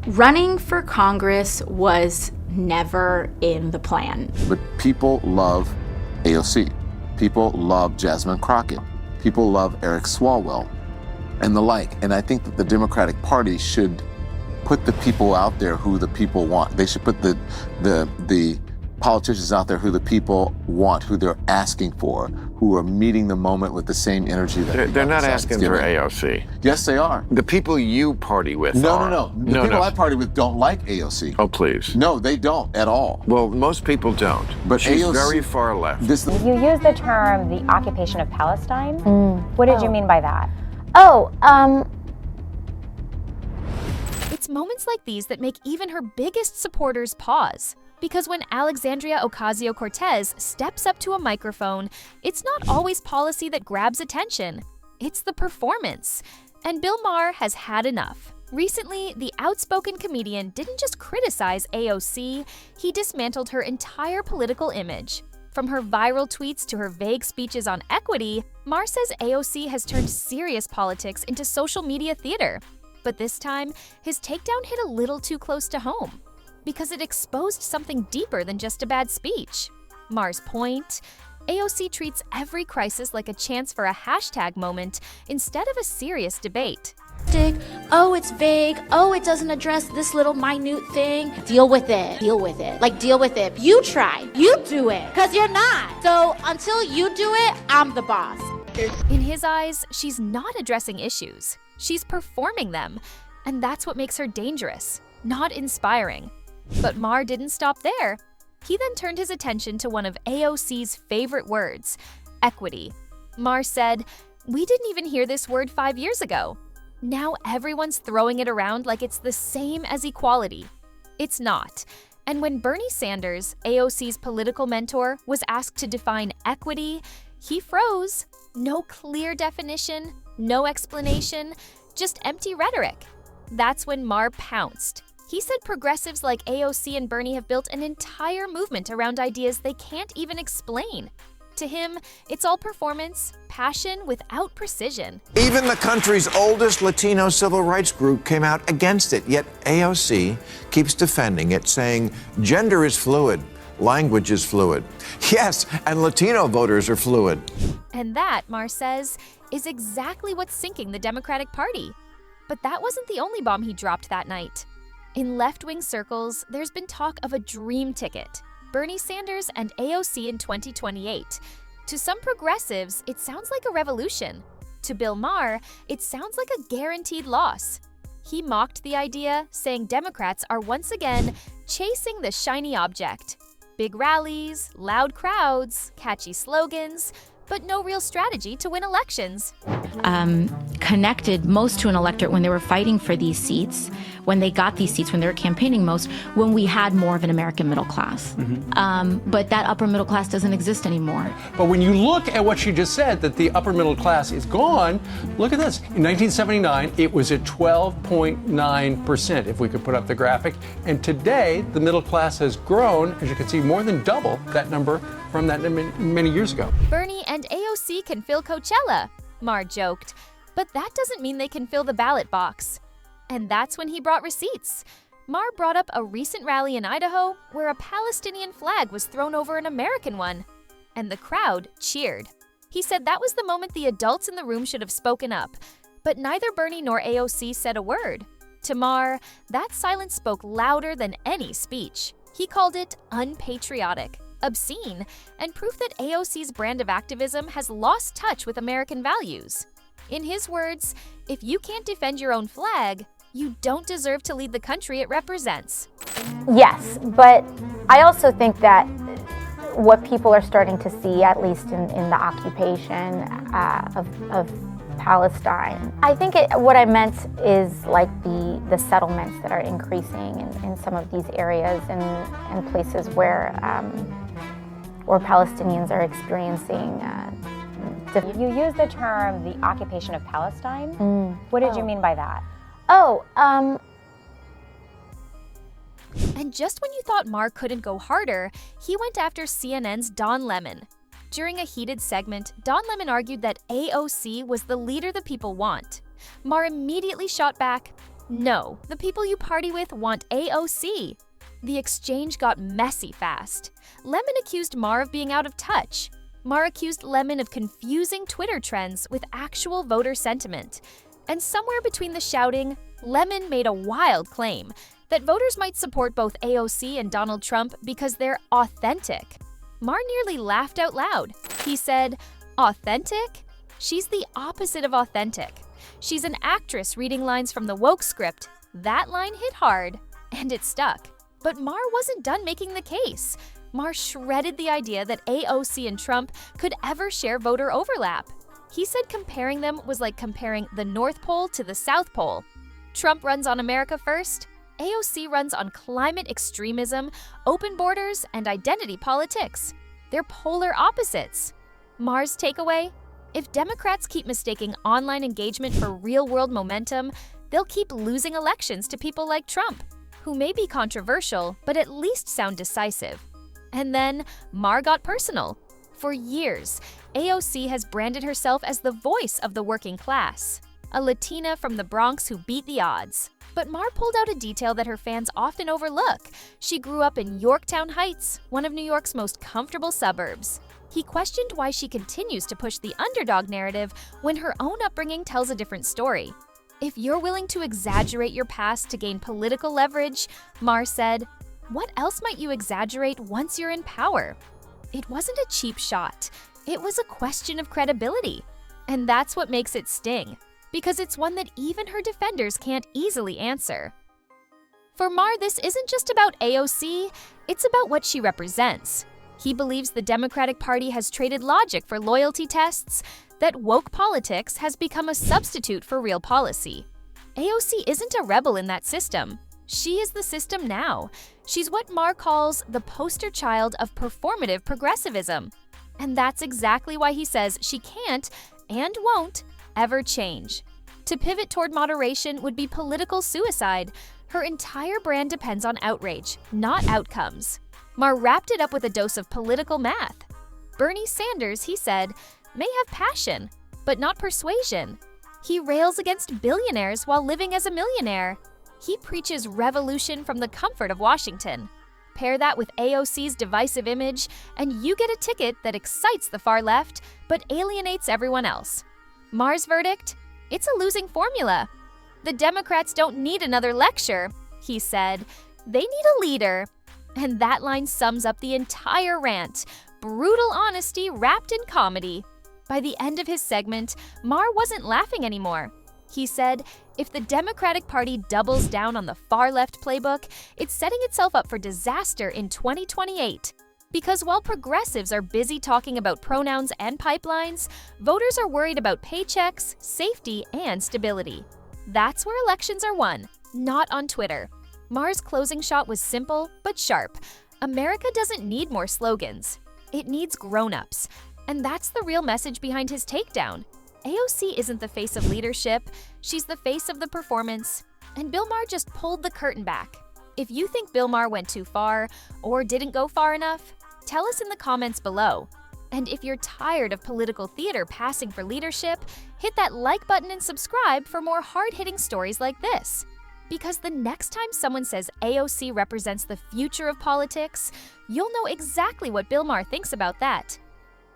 Running for Congress was never in the plan. But people love AOC. People love Jasmine Crockett. People love Eric Swalwell and the like. And I think that the Democratic Party should put the people out there who the people want. They should put the politicians out there who the people want, who they're asking for, who are meeting the moment with the same energy that they're not asking for AOC. Yes, they are. The people you party with are. No. The people I party with don't like AOC. Oh, please. No, they don't at all. Well, most people don't. But she's AOC, very far left. You use the term the occupation of Palestine. What did you mean by that? It's moments like these that make even her biggest supporters pause. Because when Alexandria Ocasio-Cortez steps up to a microphone, it's not always policy that grabs attention. It's the performance. And Bill Maher has had enough. Recently, the outspoken comedian didn't just criticize AOC, he dismantled her entire political image. From her viral tweets to her vague speeches on equity, Maher says AOC has turned serious politics into social media theater. But this time, his takedown hit a little too close to home, because it exposed something deeper than just a bad speech. Maher's point: AOC treats every crisis like a chance for a hashtag moment instead of a serious debate. Oh, it's vague. Oh, it doesn't address this little minute thing. Deal with it. Deal with it. Deal with it. You try. You do it. Because you're not. So until you do it, I'm the boss. In his eyes, she's not addressing issues. She's performing them. And that's what makes her dangerous, not inspiring. But Maher didn't stop there. He then turned his attention to one of AOC's favorite words: equity. Maher said, "We didn't even hear this word 5 years ago. Now everyone's throwing it around like it's the same as equality." It's not. And when Bernie Sanders, AOC's political mentor, was asked to define equity, he froze. No clear definition, no explanation, just empty rhetoric. That's when Maher pounced. He said progressives like AOC and Bernie have built an entire movement around ideas they can't even explain. To him, it's all performance, passion without precision. Even the country's oldest Latino civil rights group came out against it, yet AOC keeps defending it, saying gender is fluid, language is fluid. Yes, and Latino voters are fluid. And that, Maher says, is exactly what's sinking the Democratic Party. But that wasn't the only bomb he dropped that night. In left-wing circles, there's been talk of a dream ticket: Bernie Sanders and AOC in 2028. To some progressives, it sounds like a revolution. To Bill Maher, it sounds like a guaranteed loss. He mocked the idea, saying Democrats are once again chasing the shiny object. Big rallies, loud crowds, catchy slogans, but no real strategy to win elections. Connected most to an electorate when they were fighting for these seats, when they got these seats, when they were campaigning most, when we had more of an American middle class. But that upper middle class doesn't exist anymore. But when you look at what she just said, that the upper middle class is gone, look at this. In 1979, it was at 12.9%, if we could put up the graphic. And today, the middle class has grown, as you can see, more than double that number from that many years ago. Bernie and AOC can fill Coachella, Maher joked, but that doesn't mean they can fill the ballot box. And that's when he brought receipts. Maher brought up a recent rally in Idaho where a Palestinian flag was thrown over an American one, and the crowd cheered. He said that was the moment the adults in the room should have spoken up, but neither Bernie nor AOC said a word. To Maher, that silence spoke louder than any speech. He called it unpatriotic, obscene, and proof that AOC's brand of activism has lost touch with American values. In his words, if you can't defend your own flag, you don't deserve to lead the country it represents. Yes, but I also think that what people are starting to see, at least in the occupation of Palestine, I think what I meant is like the settlements that are increasing in some of these areas and places where Palestinians are experiencing. You use the term the occupation of Palestine. What did you mean by that? And just when you thought Maher couldn't go harder, he went after CNN's Don Lemon. During a heated segment, Don Lemon argued that AOC was the leader the people want. Maher immediately shot back, No, the people you party with want AOC. The exchange got messy fast. Lemon accused Maher of being out of touch. Maher accused Lemon of confusing Twitter trends with actual voter sentiment. And somewhere between the shouting, Lemon made a wild claim that voters might support both AOC and Donald Trump because they're authentic. Maher nearly laughed out loud. He said, "Authentic? She's the opposite of authentic. She's an actress reading lines from the woke script." That line hit hard, and it stuck. But Maher wasn't done making the case. Maher shredded the idea that AOC and Trump could ever share voter overlap. He said comparing them was like comparing the North Pole to the South Pole. Trump runs on America first. AOC runs on climate extremism, open borders, and identity politics. They're polar opposites. Maher's takeaway? If Democrats keep mistaking online engagement for real-world momentum, they'll keep losing elections to people like Trump, who may be controversial, but at least sound decisive. And then Maher got personal. For years, AOC has branded herself as the voice of the working class, a Latina from the Bronx who beat the odds. But Maher pulled out a detail that her fans often overlook. She grew up in Yorktown Heights, one of New York's most comfortable suburbs. He questioned why she continues to push the underdog narrative when her own upbringing tells a different story. If you're willing to exaggerate your past to gain political leverage, Maher said, what else might you exaggerate once you're in power? It wasn't a cheap shot. It was a question of credibility. And that's what makes it sting, because it's one that even her defenders can't easily answer. For Maher, this isn't just about AOC, it's about what she represents. He believes the Democratic Party has traded logic for loyalty tests, that woke politics has become a substitute for real policy. AOC isn't a rebel in that system. She is the system now. She's what Maher calls the poster child of performative progressivism. And that's exactly why he says she can't, and won't, ever change. To pivot toward moderation would be political suicide. Her entire brand depends on outrage, not outcomes. Maher wrapped it up with a dose of political math. Bernie Sanders, he said, may have passion, but not persuasion. He rails against billionaires while living as a millionaire. He preaches revolution from the comfort of Washington. Pair that with AOC's divisive image, and you get a ticket that excites the far left, but alienates everyone else. Maher's verdict? It's a losing formula. The Democrats don't need another lecture, he said. They need a leader. And that line sums up the entire rant. Brutal honesty wrapped in comedy. By the end of his segment, Maher wasn't laughing anymore. He said, if the Democratic Party doubles down on the far-left playbook, it's setting itself up for disaster in 2028. Because while progressives are busy talking about pronouns and pipelines, voters are worried about paychecks, safety, and stability. That's where elections are won, not on Twitter. Maher's closing shot was simple but sharp. America doesn't need more slogans. It needs grown-ups. And that's the real message behind his takedown. AOC isn't the face of leadership, she's the face of the performance. And Bill Maher just pulled the curtain back. If you think Bill Maher went too far or didn't go far enough, tell us in the comments below. And if you're tired of political theater passing for leadership, hit that like button and subscribe for more hard-hitting stories like this. Because the next time someone says AOC represents the future of politics, you'll know exactly what Bill Maher thinks about that.